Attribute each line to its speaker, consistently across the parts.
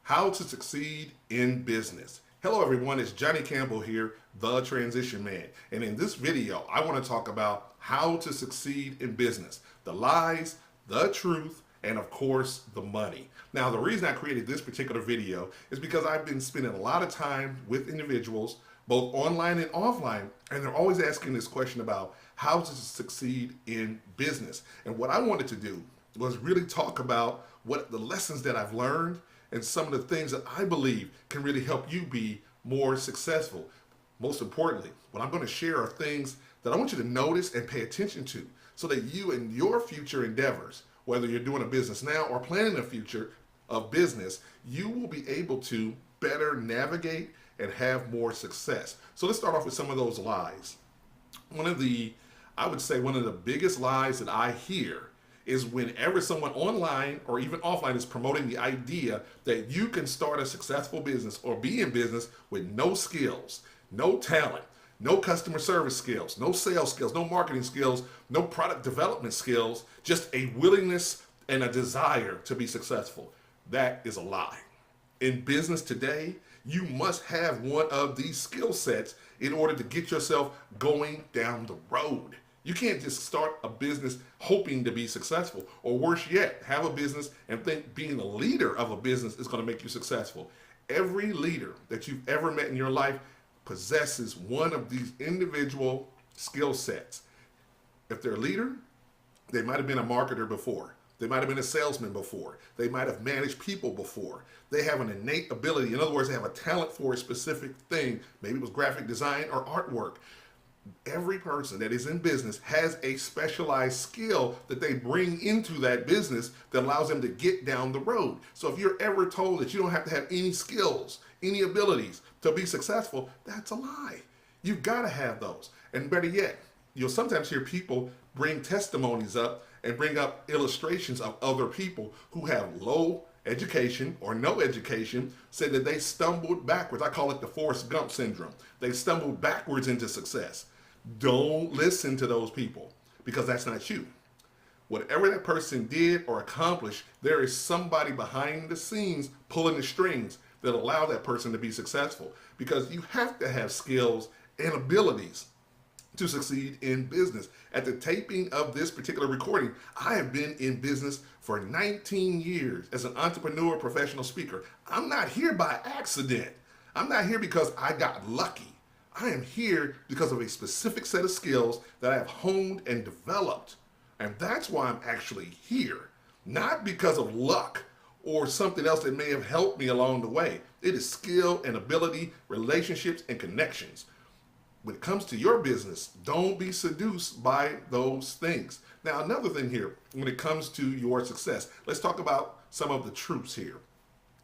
Speaker 1: How to succeed in business. Hello everyone, it's Johnny Campbell here, the Transition Man. And in this video, I want to talk about how to succeed in business. The lies, the truth, and of course, the money. Now, the reason I created this particular video is because I've been spending a lot of time with individuals, both online and offline, and they're always asking this question about how to succeed in business. And what I wanted to do was really talk about what the lessons that I've learned and some of the things that I believe can really help you be more successful. Most importantly, what I'm going to share are things that I want you to notice and pay attention to so that you in your future endeavors, whether you're doing a business now or planning a future of business, you will be able to better navigate and have more success. So let's start off with some of those lies. I would say one of the biggest lies that I hear is whenever someone online or even offline is promoting the idea that you can start a successful business or be in business with no skills, no talent, no customer service skills, no sales skills, no marketing skills, no product development skills, just a willingness and a desire to be successful. That is a lie. In business today, you must have one of these skill sets in order to get yourself going down the road. You can't just start a business hoping to be successful, or worse yet, have a business and think being a leader of a business is going to make you successful. Every leader that you've ever met in your life possesses one of these individual skill sets. If they're a leader, they might have been a marketer before. They might have been a salesman before. They might have managed people before. They have an innate ability. In other words, they have a talent for a specific thing. Maybe it was graphic design or artwork. Every person that is in business has a specialized skill that they bring into that business that allows them to get down the road. So if you're ever told that you don't have to have any skills, any abilities to be successful, that's a lie. You've got to have those. And better yet, you'll sometimes hear people bring testimonies up and bring up illustrations of other people who have low education or no education, say that they stumbled backwards. I call it the Forrest Gump syndrome. They stumbled backwards into success. Don't listen to those people because that's not you. Whatever that person did or accomplished, there is somebody behind the scenes pulling the strings that allow that person to be successful, because you have to have skills and abilities to succeed in business. At the taping of this particular recording, I have been in business for 19 years as an entrepreneur, professional speaker. I'm not here by accident. I'm not here because I got lucky. I am here because of a specific set of skills that I have honed and developed. And that's why I'm actually here. Not because of luck or something else that may have helped me along the way. It is skill and ability, relationships, and connections. When it comes to your business, don't be seduced by those things. Now, another thing here, when it comes to your success, let's talk about some of the truths here.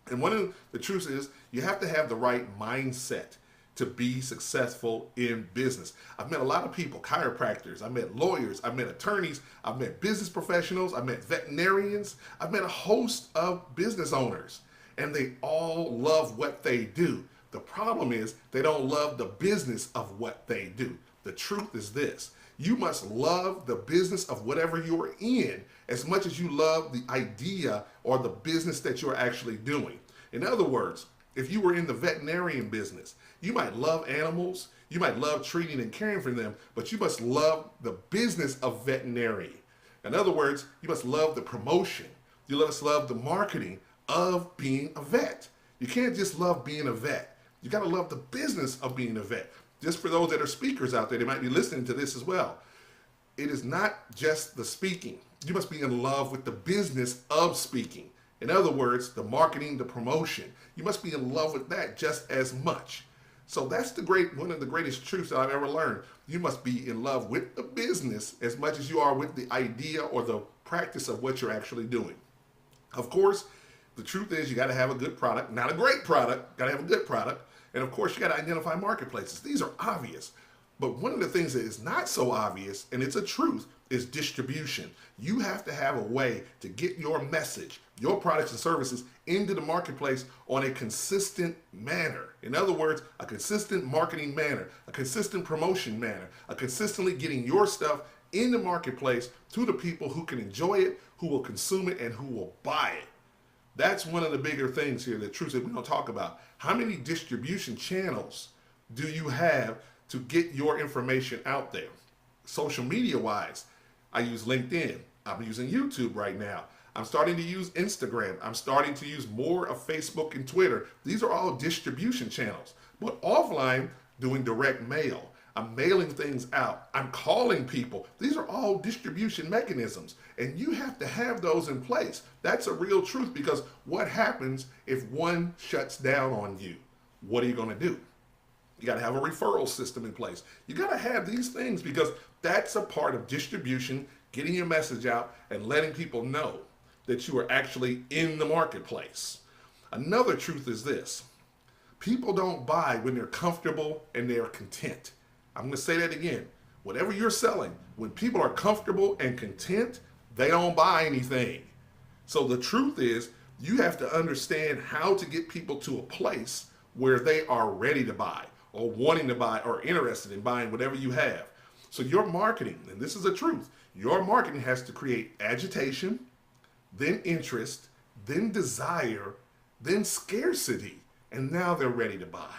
Speaker 1: And one of the truths is you have to have the right mindset to be successful in business. I've met a lot of people, chiropractors, I've met lawyers, I've met attorneys, I've met business professionals, I've met veterinarians, I've met a host of business owners, and they all love what they do. The problem is they don't love the business of what they do. The truth is this: you must love the business of whatever you're in as much as you love the idea or the business that you're actually doing. In other words, if you were in the veterinarian business, you might love animals, you might love treating and caring for them, but you must love the business of veterinary. In other words, you must love the promotion. You must love the marketing of being a vet. You can't just love being a vet. You got to love the business of being a vet. Just for those that are speakers out there, they might be listening to this as well. It is not just the speaking. You must be in love with the business of speaking. In other words, the marketing, the promotion. You must be in love with that just as much. So that's one of the greatest truths that I've ever learned. You must be in love with the business as much as you are with the idea or the practice of what you're actually doing. Of course, the truth is you got to have a good product, not a great product, got to have a good product. And of course, you got to identify marketplaces. These are obvious. But one of the things that is not so obvious, and it's a truth, is distribution. You have to have a way to get your message, your products and services into the marketplace on a consistent manner. In other words, a consistent marketing manner, a consistent promotion manner, a consistently getting your stuff in the marketplace to the people who can enjoy it, who will consume it, and who will buy it. That's one of the bigger things here, the truth that we don't talk about. How many distribution channels do you have to get your information out there? Social media wise, I use LinkedIn. I'm using YouTube right now. I'm starting to use Instagram. I'm starting to use more of Facebook and Twitter. These are all distribution channels. But offline, doing direct mail. I'm mailing things out. I'm calling people. These are all distribution mechanisms. And you have to have those in place. That's a real truth, because what happens if one shuts down on you? What are you going to do? You got to have a referral system in place. You got to have these things, because that's a part of distribution, getting your message out and letting people know that you are actually in the marketplace. Another truth is this: people don't buy when they're comfortable and they're content. I'm going to say that again. Whatever you're selling, when people are comfortable and content, they don't buy anything. So the truth is, you have to understand how to get people to a place where they are ready to buy, or wanting to buy, or interested in buying whatever you have. So your marketing, and this is the truth, your marketing has to create agitation, then interest, then desire, then scarcity, and now they're ready to buy.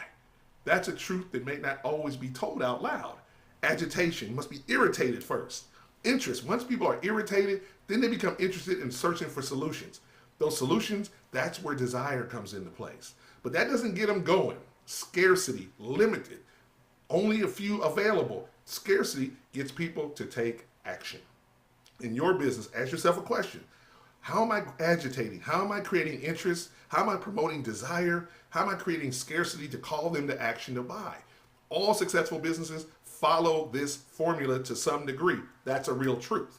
Speaker 1: That's a truth that may not always be told out loud. Agitation must be irritated first. Interest, once people are irritated, then they become interested in searching for solutions. Those solutions, that's where desire comes into place. But that doesn't get them going. Scarcity, limited, only a few available. Scarcity gets people to take action. In your business, ask yourself a question. How am I agitating? How am I creating interest? How am I promoting desire? How am I creating scarcity to call them to action to buy? All successful businesses follow this formula to some degree. That's a real truth.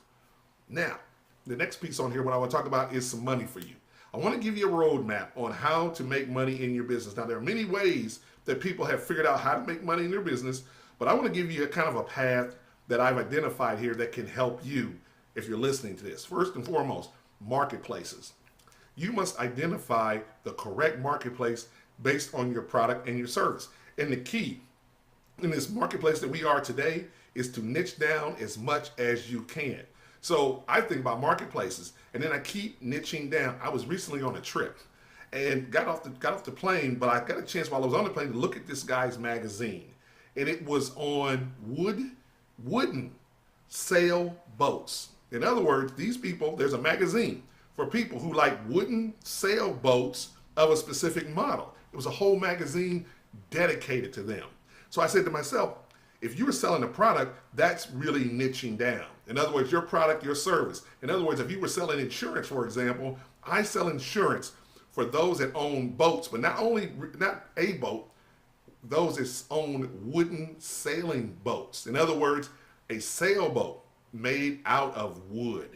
Speaker 1: Now, the next piece on here, what I want to talk about is some money for you. I want to give you a roadmap on how to make money in your business. Now, there are many ways that people have figured out how to make money in their business, but I want to give you a kind of a path that I've identified here that can help you if you're listening to this. First and foremost, marketplaces. You must identify the correct marketplace based on your product and your service. And the key in this marketplace that we are today is to niche down as much as you can. So I think about marketplaces, and then I keep niching down. I was recently on a trip and got off the plane, but I got a chance while I was on the plane to look at this guy's magazine, and it was on wooden sail boats. In other words, these people, there's a magazine for people who like wooden sailboats of a specific model. It was a whole magazine dedicated to them. So I said to myself, if you were selling a product, that's really niching down. In other words, your product, your service. In other words, if you were selling insurance, for example, I sell insurance for those that own boats, but not a boat, those that own wooden sailing boats. In other words, a sailboat made out of wood.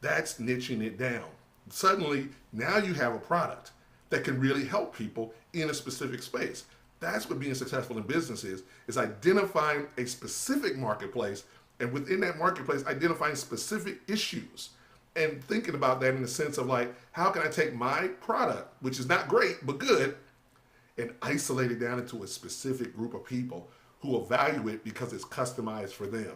Speaker 1: That's niching it down. Suddenly, now you have a product that can really help people in a specific space. That's what being successful in business is identifying a specific marketplace, and within that marketplace, identifying specific issues and thinking about that in the sense of like, how can I take my product, which is not great, but good, and isolate it down into a specific group of people who will value it because it's customized for them.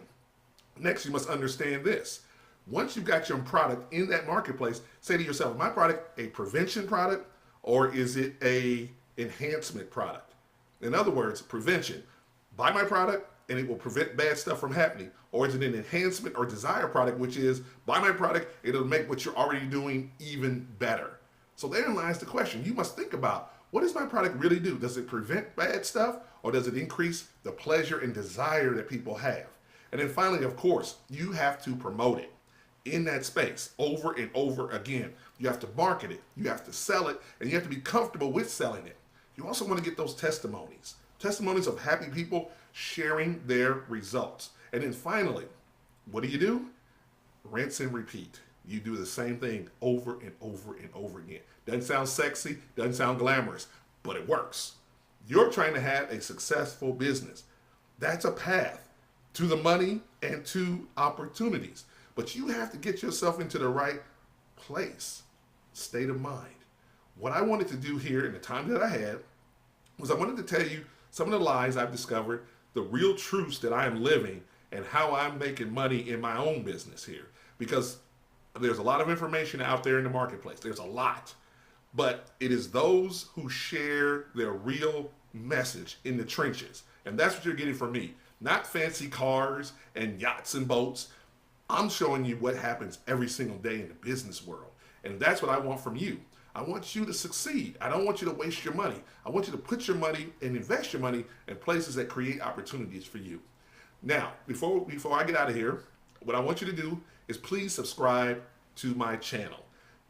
Speaker 1: Next, you must understand this. Once you've got your product in that marketplace, say to yourself, is my product a prevention product or is it a enhancement product? In other words, prevention. Buy my product and it will prevent bad stuff from happening. Or is it an enhancement or desire product, which is buy my product, it'll make what you're already doing even better. So therein lies the question. You must think about, what does my product really do? Does it prevent bad stuff or does it increase the pleasure and desire that people have? And then finally, of course, you have to promote it in that space over and over again. You have to market it, you have to sell it, and you have to be comfortable with selling it. You also want to get those testimonies of happy people sharing their results. And then finally, what do? Rinse and repeat. You do the same thing over and over and over again. Doesn't sound sexy, doesn't sound glamorous, but it works. You're trying to have a successful business. That's a path to the money and to opportunities. But you have to get yourself into the right place, state of mind. What I wanted to do here in the time that I had was I wanted to tell you some of the lies I've discovered, the real truths that I am living, and how I'm making money in my own business here. Because there's a lot of information out there in the marketplace. There's a lot. but it is those who share their real message in the trenches. And that's what you're getting from me. Not fancy cars and yachts and boats. I'm showing you what happens every single day in the business world. And that's what I want from you. I want you to succeed. I don't want you to waste your money. I want you to put your money and invest your money in places that create opportunities for you. Now, before I get out of here, what I want you to do is please subscribe to my channel.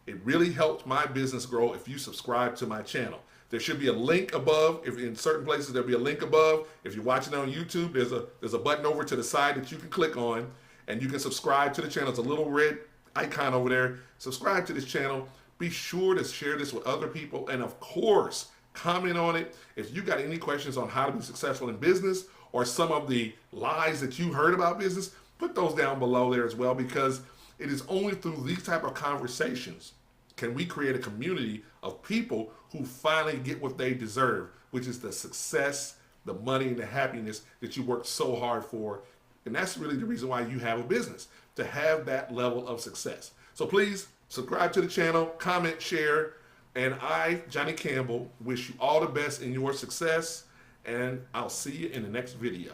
Speaker 1: It really helps my business grow if you subscribe to my channel. There should be a link above. If in certain places there'll be a link above. If you're watching on YouTube, there's a button over to the side that you can click on, and you can subscribe to the channel. It's a little red icon over there. Subscribe to this channel. Be sure to share this with other people, and of course, comment on it. If you got any questions on how to be successful in business or some of the lies that you heard about business, put those down below there as well, because it is only through these type of conversations can we create a community of people who finally get what they deserve, which is the success, the money, and the happiness that you worked so hard for. And that's really the reason why you have a business, to have that level of success. So please subscribe to the channel, comment, share, and I, Johnny Campbell, wish you all the best in your success, and I'll see you in the next video.